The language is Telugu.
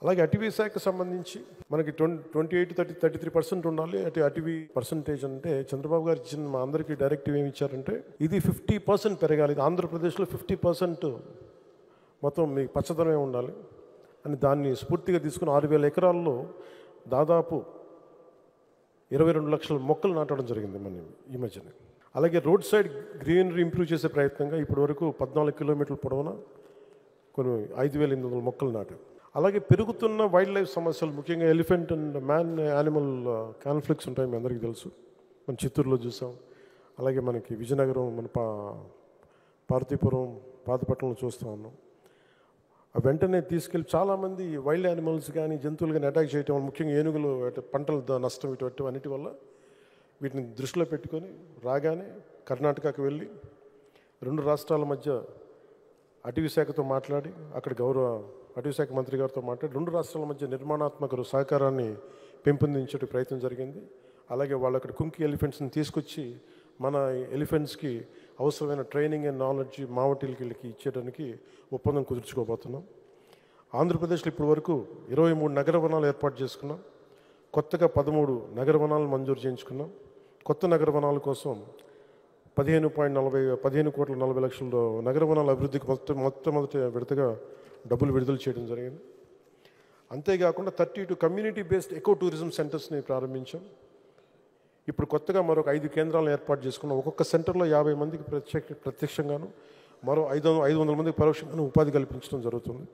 అలాగే అటవీ శాఖకు సంబంధించి మనకి 28-33% ఉండాలి. అటవీ పర్సంటేజ్ అంటే చంద్రబాబు గారు ఇచ్చిన మా అందరికీ డైరెక్టివ్ ఏమి ఇచ్చారంటే ఇది 50% పెరగాలి. ఆంధ్రప్రదేశ్లో 50% మొత్తం మీకు పచ్చదనమే ఉండాలి అని దాన్ని స్ఫూర్తిగా తీసుకుని 6,000 ఎకరాల్లో దాదాపు 22 లక్షల మొక్కలు నాటడం జరిగింది మన ఈ మధ్యనే. అలాగే రోడ్ సైడ్ గ్రీనరీ ఇంప్రూవ్ చేసే ప్రయత్నంగా ఇప్పటి వరకు 14 కిలోమీటర్ల పొడవున కొన్ని 5,800 మొక్కలు నాటాం. అలాగే పెరుగుతున్న వైల్డ్ లైఫ్ సమస్యలు, ముఖ్యంగా elephant and man animal conflicts ఉంటాయి, మీ అందరికీ తెలుసు. మనం చిత్తూరులో చూసాం. అలాగే మనకి విజయనగరం, మన పార్వతీపురం, పాతపట్నంలో చూస్తూ ఉన్నాం. వెంటనే తీసుకెళ్ళి చాలామంది వైల్డ్ యానిమల్స్ కానీ జంతువులు కానీ అటాక్ చేయటం వల్ల, ముఖ్యంగా ఏనుగులు పంటల నష్టం ఇటువంటి అన్నిటి వల్ల వీటిని దృష్టిలో పెట్టుకొని రాగానే కర్ణాటకకు వెళ్ళి 2 రాష్ట్రాల మధ్య అటవీ శాఖతో మాట్లాడి, అక్కడ గౌరవ అటవీ శాఖ మంత్రి గారితో మాట్లాడి 2 రాష్ట్రాల మధ్య నిర్మాణాత్మక సహకారాన్ని పెంపొందించే ప్రయత్నం జరిగింది. అలాగే వాళ్ళు అక్కడ కుంకి ఎలిఫెంట్స్ని తీసుకొచ్చి మన ఎలిఫెంట్స్కి అవసరమైన ట్రైనింగ్ అండ్ నాలెడ్జ్ మావటిలకి ఇచ్చేయడానికి ఒప్పందం కుదుర్చుకోబోతున్నాం. ఆంధ్రప్రదేశ్లో ఇప్పటి వరకు 23 నగర వనాలు ఏర్పాటు చేసుకున్నాం. కొత్తగా 13 నగర వనాలను మంజూరు చేయించుకున్నాం. కొత్త నగర వనాల కోసం 15 కోట్ల 40 లక్షల నగర వనాల అభివృద్ధికి మొట్టమొదటి విడతగా డబ్బులు విడుదల చేయడం జరిగింది. అంతేకాకుండా 32 కమ్యూనిటీ బేస్డ్ ఎకో టూరిజం సెంటర్స్ని ప్రారంభించాం. ఇప్పుడు కొత్తగా మరొక 5 కేంద్రాలను ఏర్పాటు చేసుకున్నాం. ఒక్కొక్క సెంటర్లో 50 మందికి ప్రత్యక్షంగాను, మరో 500 మందికి పరోక్షంగాను ఉపాధి కల్పించడం జరుగుతుంది.